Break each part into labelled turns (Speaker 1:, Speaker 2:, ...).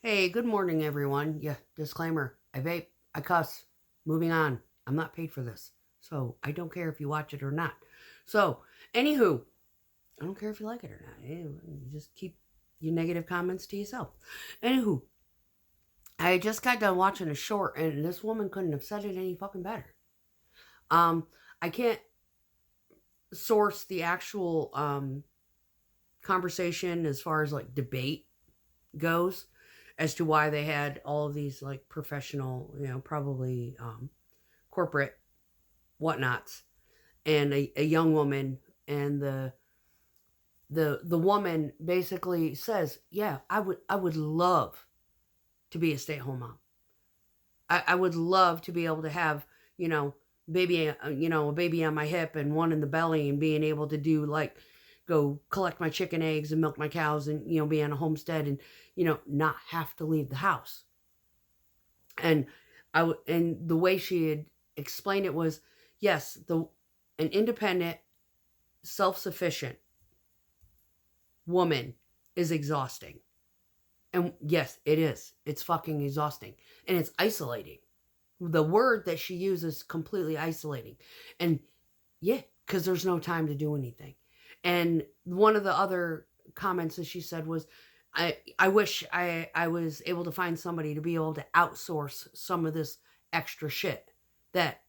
Speaker 1: Hey, good morning, everyone. Yeah, disclaimer. I vape, I cuss. Moving on. I'm not paid for this. So I don't care if you watch it or not. So, anywho, I don't care if you like it or not. You just keep your negative comments to yourself. Anywho, I just got done watching a short, and this woman couldn't have said it any fucking better. Um, I can't source the actual conversation as far as like debate goes as to why they had all of these like professional, probably corporate whatnots, and a young woman, and the woman basically says, "Yeah, I would love to be a stay at home mom. I would love to be able to have you know baby a baby on my hip and one in the belly, and being able to do like go collect my chicken eggs and milk my cows, and be on a homestead, and not have to leave the house." And and the way she had explained it was, yes, the an independent, self-sufficient woman is exhausting. And yes, it is. It's fucking exhausting. And it's isolating. The word that she uses is completely isolating. And yeah, because there's no time to do anything. And one of the other comments that she said was, I wish I was able to find somebody to be able to outsource some of this extra shit that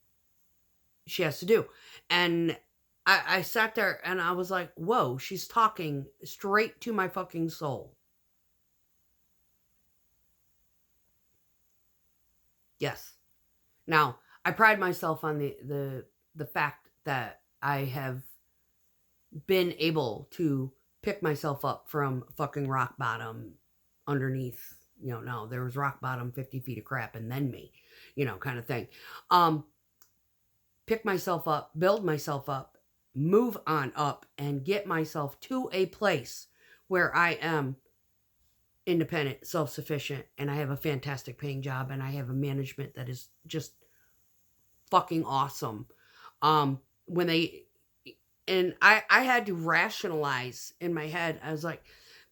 Speaker 1: she has to do. And I sat there and I was like, whoa, she's talking straight to my fucking soul. Yes. Now, I pride myself on the fact that I have been able to pick myself up from fucking rock bottom underneath. No, there was rock bottom, 50 feet of crap, and then me, kind of thing. Um, Pick myself up, build myself up, move on up, and get myself to a place where I am independent, self-sufficient, and I have a fantastic paying job, and I have a management that is just fucking awesome. When they and I had to rationalize in my head. I was like,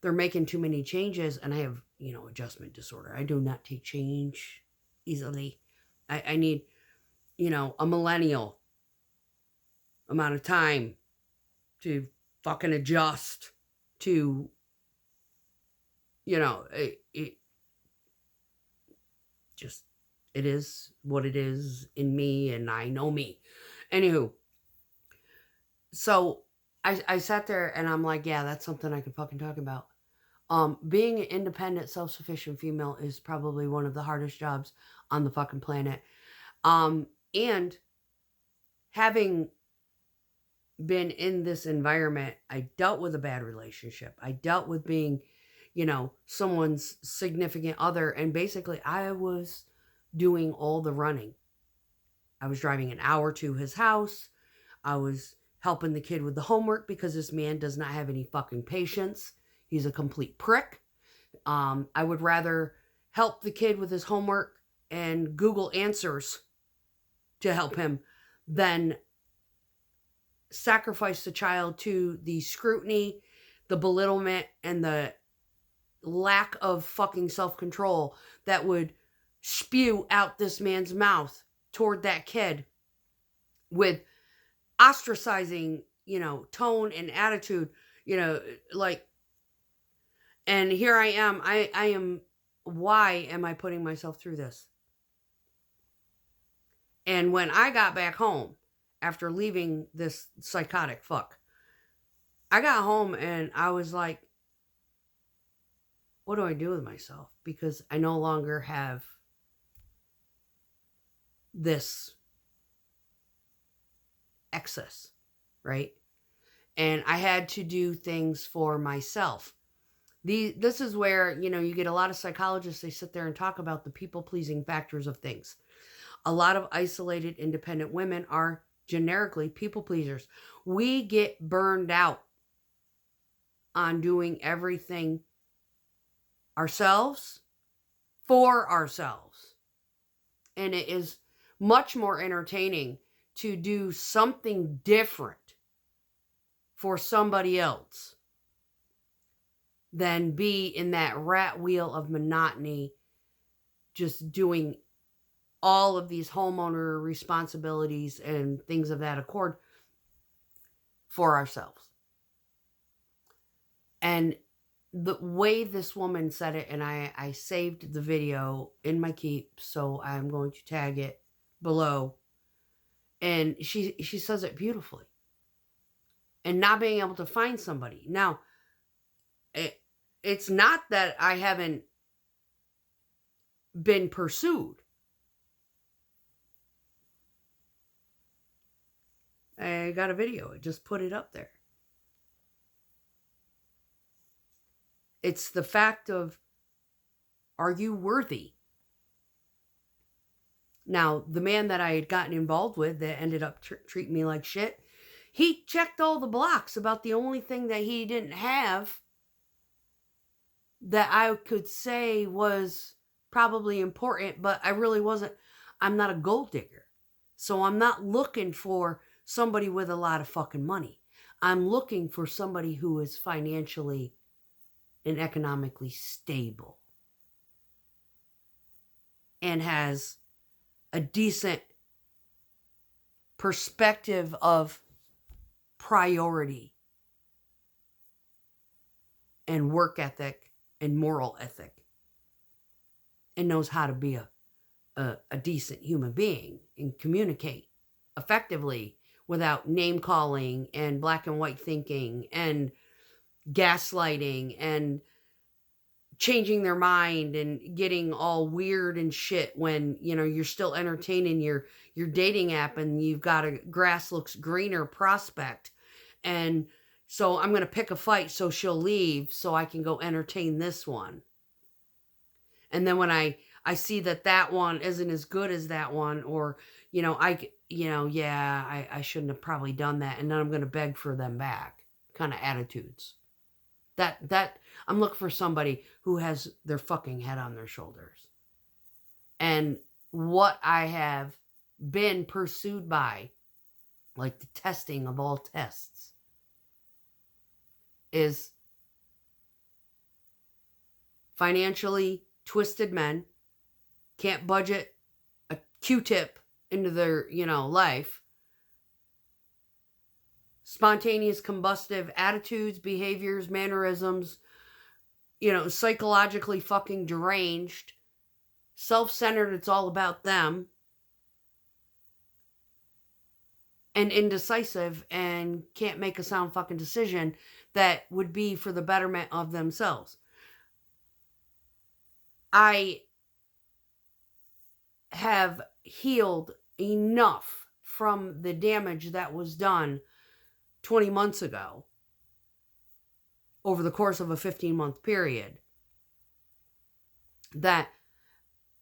Speaker 1: they're making too many changes, and I have adjustment disorder. I do not take change easily. I need a millennial amount of time to fucking adjust to it just, it is what it is in me, and I know me. Anywho, so I sat there and I'm like, yeah, that's something I could fucking talk about. Being an independent, self-sufficient female is probably one of the hardest jobs on the fucking planet. And having been in this environment, I dealt with a bad relationship. I dealt with being, someone's significant other, and basically I was doing all the running. I was driving an hour to his house. I was helping the kid with the homework because this man does not have any fucking patience. He's a complete prick. I would rather help the kid with his homework and Google answers to help him than sacrifice the child to the scrutiny, the belittlement, and the lack of fucking self-control that would spew out this man's mouth toward that kid with ostracizing, tone and attitude, like, and here I am. I am, why am I putting myself through this? And when I got back home after leaving this psychotic fuck, I got home and I was like, what do I do with myself? Because I no longer have this excess, right? And I had to do things for myself. This is where, you get a lot of psychologists, they sit there and talk about the people-pleasing factors of things. A lot of isolated, independent women are generically people pleasers. We get burned out on doing everything ourselves for ourselves. And it is much more entertaining to do something different for somebody else. than be in that rat wheel of monotony, just doing all of these homeowner responsibilities and things of that accord for ourselves. And the way this woman said it, and I saved the video in my keep, so I'm going to tag it below. And she says it beautifully. And not being able to find somebody. Now, it's not that I haven't been pursued. I got a video. I just put it up there. It's the fact of, are you worthy? Now, the man that I had gotten involved with that ended up treating me like shit, he checked all the blocks about the only thing that he didn't have that I could say was probably important, but I really wasn't. I'm not a gold digger. So I'm not looking for somebody with a lot of fucking money. I'm looking for somebody who is financially and economically stable and has a decent perspective of priority and work ethic and moral ethic, and knows how to be a decent human being and communicate effectively without name calling and black and white thinking and gaslighting and changing their mind and getting all weird and shit when, you know, you're still entertaining your dating app and you've got a grass looks greener prospect. And so I'm going to pick a fight so she'll leave so I can go entertain this one. And then when I see that one isn't as good as that one, or, you know, I shouldn't have probably done that. And then I'm going to beg for them back kind of attitudes. That I'm looking for somebody who has their fucking head on their shoulders. And what I have been pursued by, like the testing of all tests, is financially twisted men, can't budget a Q-tip into their, life, spontaneous combustive attitudes, behaviors, mannerisms, psychologically fucking deranged, self-centered, it's all about them, and indecisive and can't make a sound fucking decision that would be for the betterment of themselves. I have healed enough from the damage that was done 20 months ago over the course of a 15-month period that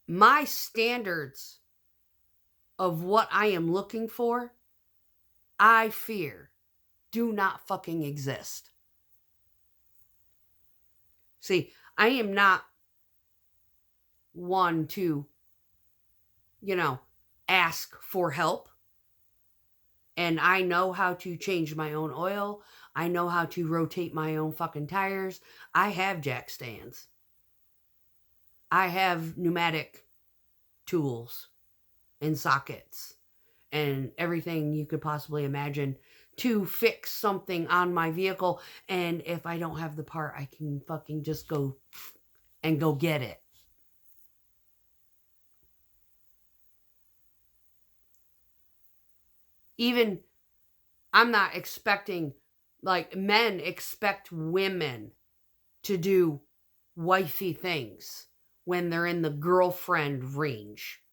Speaker 1: my standards of what I am looking for, I fear, do not fucking exist. See, I am not one to, ask for help. And I know how to change my own oil. I know how to rotate my own fucking tires. I have jack stands. I have pneumatic tools and sockets and everything you could possibly imagine to fix something on my vehicle. And if I don't have the part, I can fucking just go get it. Even, I'm not expecting, like, men expect women to do wifey things when they're in the girlfriend range.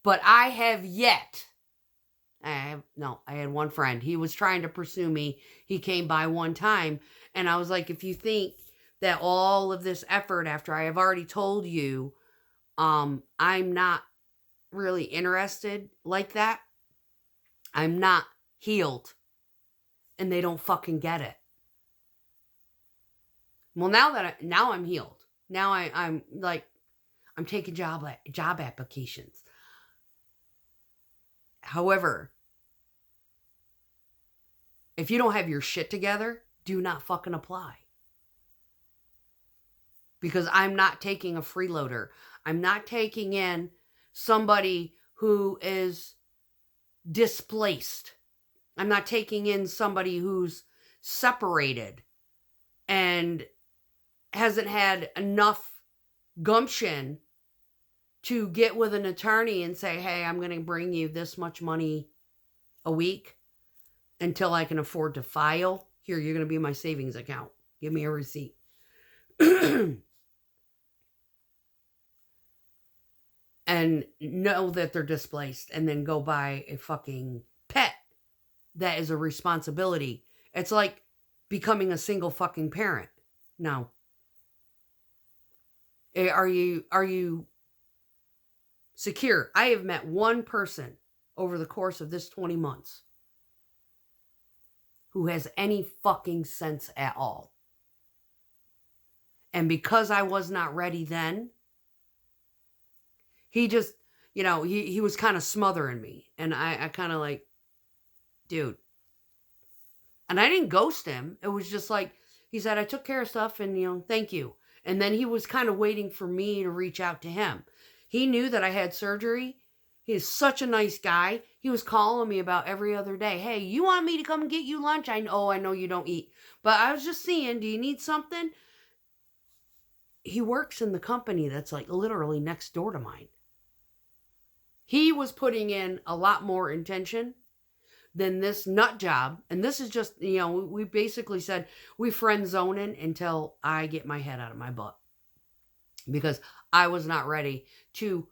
Speaker 1: But I have yet, I had one friend. He was trying to pursue me. He came by one time, and I was like, if you think that all of this effort after I have already told you, I'm not really interested like that, I'm not healed, and they don't fucking get it. Well, now I'm healed. Now I'm taking job applications. However, If you don't have your shit together, do not fucking apply. Because I'm not taking a freeloader. I'm not taking in somebody who is displaced. I'm not taking in somebody who's separated and hasn't had enough gumption to get with an attorney and say, hey, I'm going to bring you this much money a week until I can afford to file. Here, you're going to be my savings account. Give me a receipt. And know that they're displaced and then go buy a fucking pet that is a responsibility. It's like becoming a single fucking parent. No. Are you secure? I have met one person over the course of this 20 months who has any fucking sense at all. And because I was not ready then, he just, he was kind of smothering me. And I kind of like, dude. And I didn't ghost him. It was just like, he said, I took care of stuff and, thank you. And then he was kind of waiting for me to reach out to him. He knew that I had surgery. He is such a nice guy. He was calling me about every other day. Hey, you want me to come get you lunch? I know you don't eat. But I was just seeing, do you need something? He works in the company that's like literally next door to mine. He was putting in a lot more intention than this nut job. And this is just, we basically said we friend zoning until I get my head out of my butt. Because I was not ready to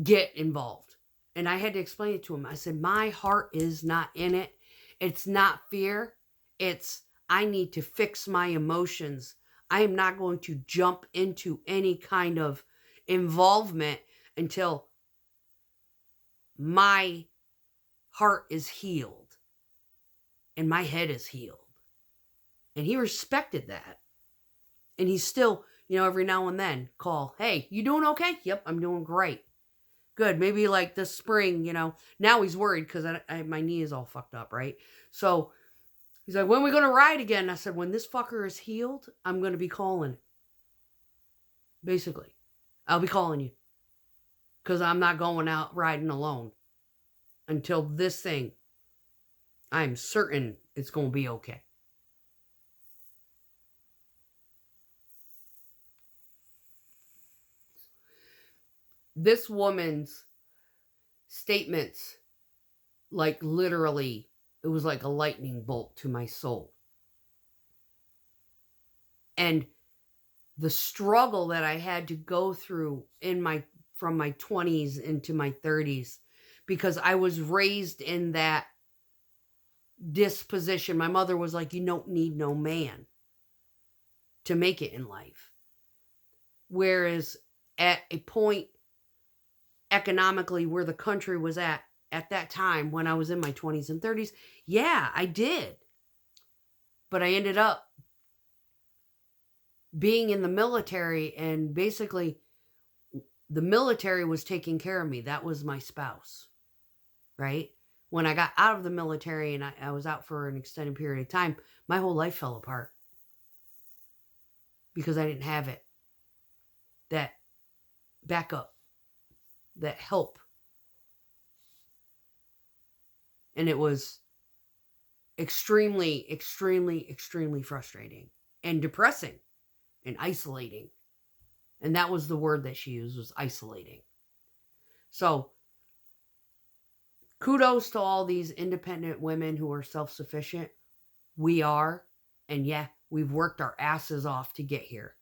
Speaker 1: get involved. And I had to explain it to him. I said, my heart is not in it. It's not fear. It's, I need to fix my emotions. I am not going to jump into any kind of involvement until my heart is healed and my head is healed. And he respected that. And he's still, every now and then call, hey, you doing okay? Yep, I'm doing great. Good. Maybe like this spring, now he's worried because my knee is all fucked up, right? So he's like, when are we going to ride again? I said, when this fucker is healed, I'm going to be calling. Basically, I'll be calling you. Because I'm not going out riding alone. Until this thing, I'm certain it's going to be okay. This woman's statements, like literally, it was like a lightning bolt to my soul. And the struggle that I had to go through from my 20s into my 30s, because I was raised in that disposition. My mother was like, you don't need no man to make it in life. Whereas at a point economically where the country was at that time when I was in my 20s and 30s, yeah, I did. But I ended up being in the military, and basically the military was taking care of me. That was my spouse, right? When I got out of the military and I was out for an extended period of time, my whole life fell apart because I didn't have it. That backup, that help. And it was extremely, extremely, extremely frustrating and depressing and isolating. And that was the word that she used, was isolating. So, kudos to all these independent women who are self-sufficient. We are. And yeah, we've worked our asses off to get here.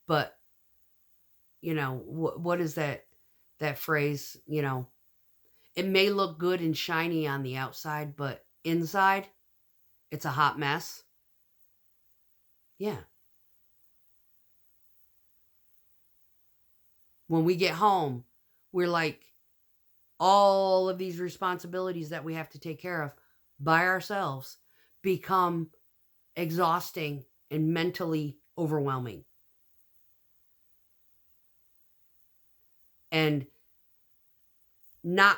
Speaker 1: But, what is that phrase? It may look good and shiny on the outside, but inside, it's a hot mess. Yeah. When we get home, we're like, all of these responsibilities that we have to take care of by ourselves become exhausting and mentally overwhelming. And not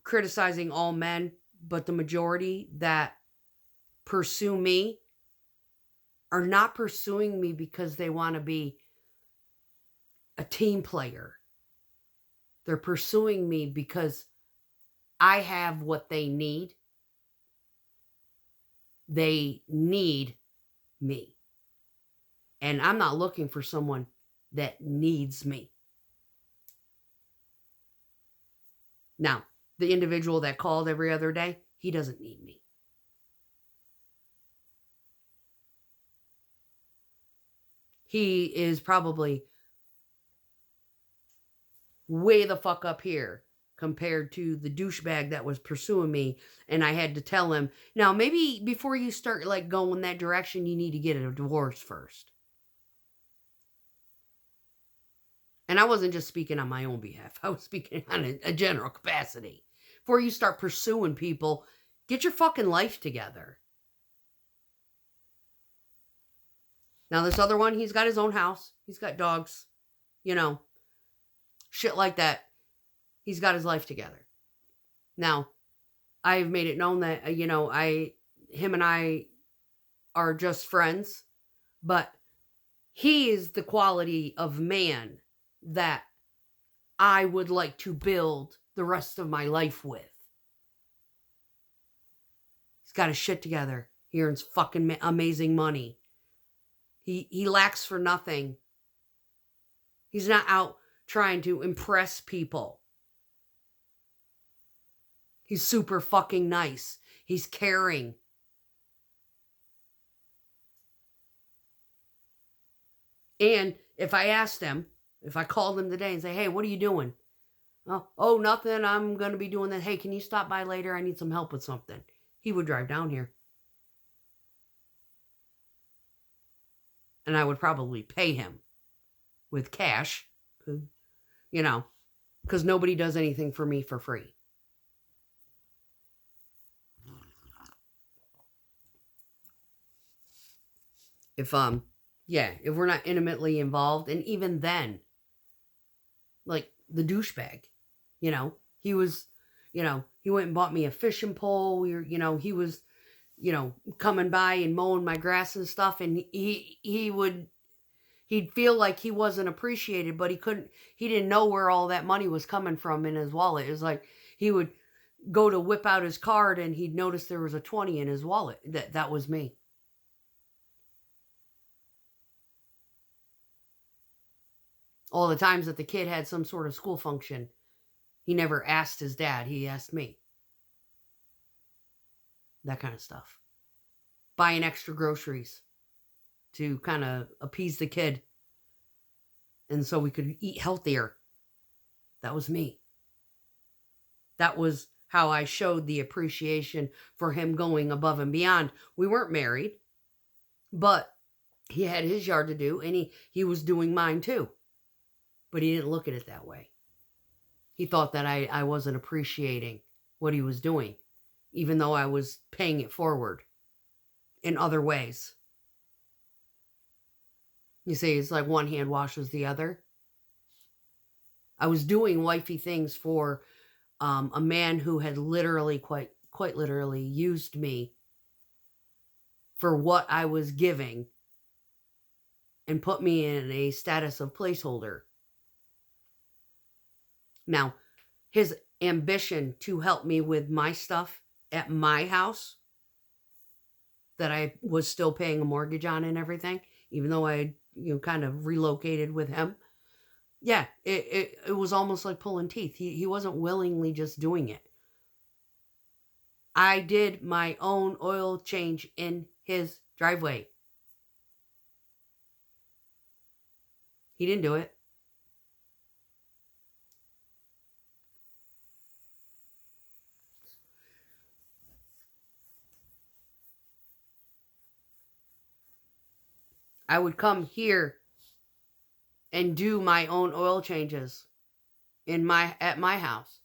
Speaker 1: criticizing all men, but the majority that pursue me are not pursuing me because they want to be a team player. They're pursuing me because I have what they need. They need me. And I'm not looking for someone that needs me. Now, the individual that called every other day, he doesn't need me. He is probably way the fuck up here compared to the douchebag that was pursuing me, and I had to tell him, now maybe before you start like going that direction, you need to get a divorce first. And I wasn't just speaking on my own behalf. I was speaking on a general capacity. Before you start pursuing people, get your fucking life together. Now this other one, he's got his own house. He's got dogs. You know, shit like that. He's got his life together. Now, I've made it known that, him and I are just friends. But he is the quality of man that I would like to build the rest of my life with. He's got his shit together. He earns fucking amazing money. He lacks for nothing. He's not out trying to impress people. He's super fucking nice. He's caring. And if I asked him, if I called him today and say, hey, what are you doing? Oh, nothing. I'm going to be doing that. Hey, can you stop by later? I need some help with something. He would drive down here. And I would probably pay him with cash, because nobody does anything for me for free. If we're not intimately involved, and even then, like the douchebag, he was, he went and bought me a fishing pole. He was, coming by and mowing my grass and stuff, and he'd feel like he wasn't appreciated, but he didn't know where all that money was coming from in his wallet. It was like he would go to whip out his card and he'd notice there was a 20 in his wallet. That was me. All the times that the kid had some sort of school function, he never asked his dad, he asked me. That kind of stuff. Buying extra groceries to kind of appease the kid. And so we could eat healthier. That was me. That was how I showed the appreciation for him going above and beyond. We weren't married, but he had his yard to do, and he was doing mine too. But he didn't look at it that way. He thought that I wasn't appreciating what he was doing, even though I was paying it forward in other ways. You see, it's like one hand washes the other. I was doing wifey things for a man who had literally, quite literally, used me for what I was giving and put me in a status of placeholder. Now, his ambition to help me with my stuff at my house that I was still paying a mortgage on and everything, even though I kind of relocated with him. Yeah, it was almost like pulling teeth. He wasn't willingly just doing it. I did my own oil change in his driveway. He didn't do it. I would come here and do my own oil changes at my house.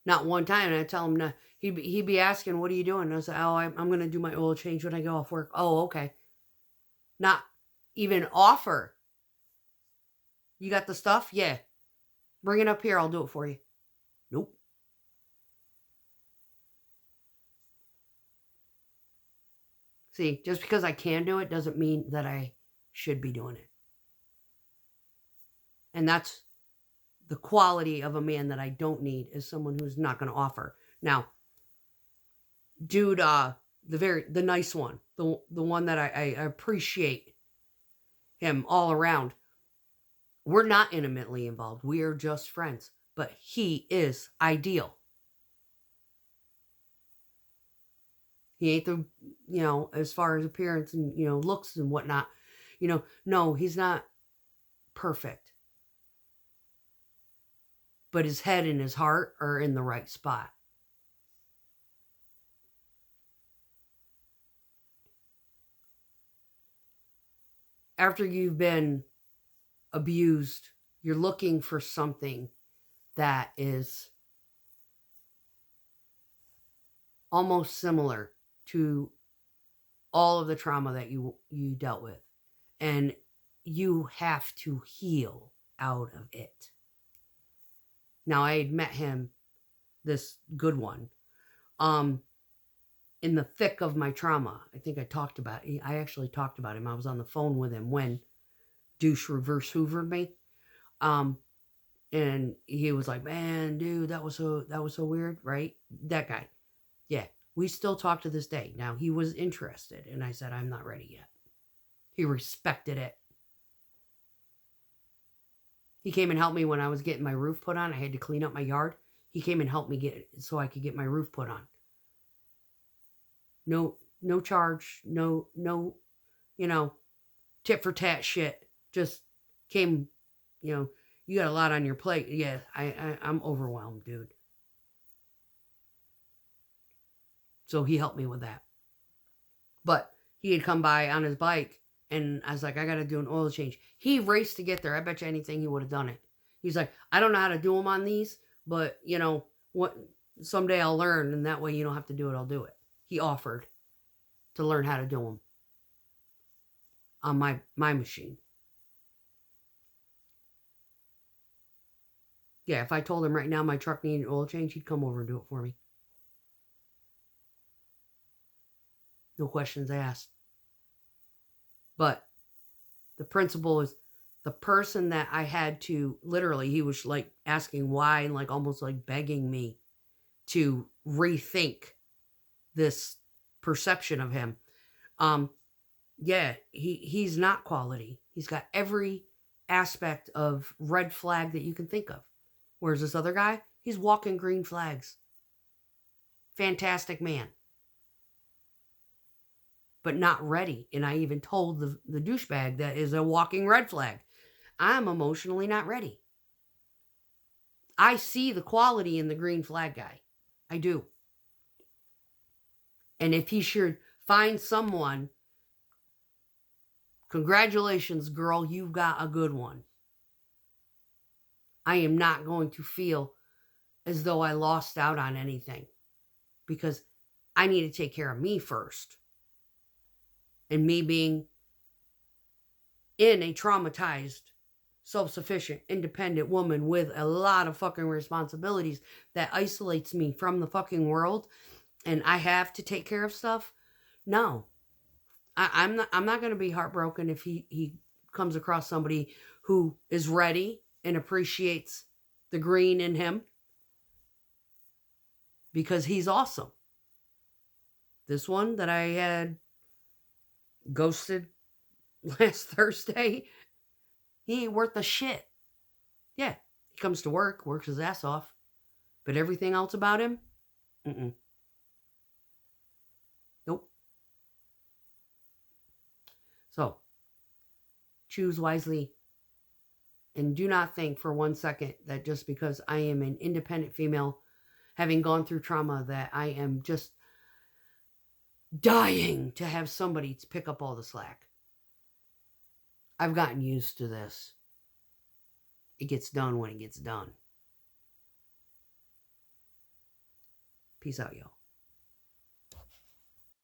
Speaker 1: Not one time. And I tell him, no, he'd be asking, what are you doing? And I say, oh, I'm going to do my oil change when I go off work. Oh, okay. Not even offer You got the stuff? Yeah. Bring it up here. I'll do it for you. Nope. See, just because I can do it doesn't mean that I should be doing it. And that's the quality of a man that I don't need, is someone who's not going to offer. Now, dude, the nice one, the one that I appreciate him all around. We're not intimately involved. We are just friends. But he is ideal. He ain't the, as far as appearance and, looks and whatnot. No, he's not perfect. But his head and his heart are in the right spot. After you've been abused, you're looking for something that is almost similar to all of the trauma that you dealt with. And you have to heal out of it. Now, I had met him, this good one, in the thick of my trauma. I think I actually talked about him. I was on the phone with him when douche reverse hoovered me. And he was like, man, dude, that was so weird, right? That guy. Yeah. We still talk to this day. Now, he was interested, and I said, I'm not ready yet. He respected it. He came and helped me when I was getting my roof put on. I had to clean up my yard. He came and helped me get it so I could get my roof put on. No charge, no, tit for tat shit. Just came, you got a lot on your plate. Yeah, I'm overwhelmed, dude. So he helped me with that. But he had come by on his bike, and I was like, I got to do an oil change. He raced to get there. I bet you anything he would have done it. He's like, I don't know how to do them on these, but, what? Someday I'll learn, and that way you don't have to do it, I'll do it. He offered to learn how to do them on my machine. Yeah, if I told him right now my truck needed an oil change, he'd come over and do it for me. No questions asked. But the principle is, the person that I had to, literally, he was like asking why and like almost like begging me to rethink this perception of him. Yeah, he's not quality. He's got every aspect of red flag that you can think of. Whereas this other guy, he's walking green flags. Fantastic man. But not ready. And I even told the douchebag that is a walking red flag. I'm emotionally not ready. I see the quality in the green flag guy. I do. And if he should find someone, congratulations, girl, you've got a good one. I am not going to feel as though I lost out on anything, because I need to take care of me first. And me being in a traumatized, self-sufficient, independent woman with a lot of fucking responsibilities that isolates me from the fucking world, and I have to take care of stuff. No, I'm not going to be heartbroken if he comes across somebody who is ready and appreciates the green in him, because he's awesome. This one that I had ghosted last Thursday, he ain't worth a shit. Yeah, he comes to work, works his ass off, but everything else about him, nope. So, choose wisely, and do not think for 1 second that just because I am an independent female, having gone through trauma, that I am just dying to have somebody to pick up all the slack. I've gotten used to this. It gets done when it gets done. Peace out, y'all.